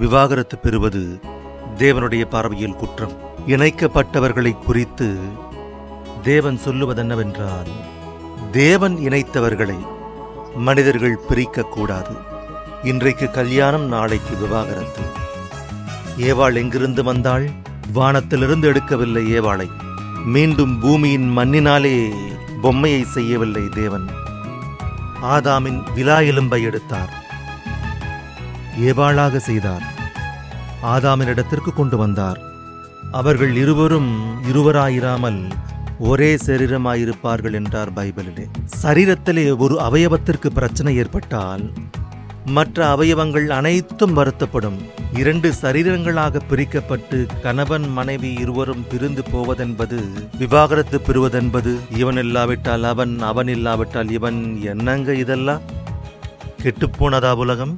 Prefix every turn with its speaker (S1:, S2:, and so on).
S1: விவாகரத்து பெறுவது தேவனுடைய பார்வையில் குற்றம். இணைக்கப்பட்டவர்களை குறித்து தேவன் சொல்லுவதென்னவென்றால், தேவன் இணைத்தவர்களை மனிதர்கள் பிரிக்கக்கூடாது. இன்றைக்கு கல்யாணம், நாளைக்கு விவாகரத்து. ஏவாள் எங்கிருந்து வந்தாள்? வானத்திலிருந்து எடுக்கவில்லை ஏவாளை. மீண்டும் பூமியின் மண்ணினாலே பொம்மையை செய்யவில்லை தேவன். ஆதாமின் விலா எலும்பை எடுத்தார், ஏவாளாக செய்தார், ஆதாமினிடத்திற்கு கொண்டு வந்தார். அவர்கள் இருவரும் இருவராயிராமல் ஒரே சரீரமாயிருப்பார்கள் என்றார் பைபிளிலே. சரீரத்திலே ஒரு அவயவத்திற்கு பிரச்சனை ஏற்பட்டால் மற்ற அவயவங்கள் அனைத்தும் வருத்தப்படும். இரண்டு சரீரங்களாக பிரிக்கப்பட்டு கணவன் மனைவி இருவரும் பிரிந்து போவதென்பது, விவாகரத்து பெறுவதென்பது, இவன் இல்லாவிட்டால் அவன், அவன் இல்லாவிட்டால் இவன், என்னங்க இதெல்லாம்? கெட்டுப்போனதா உலகம்?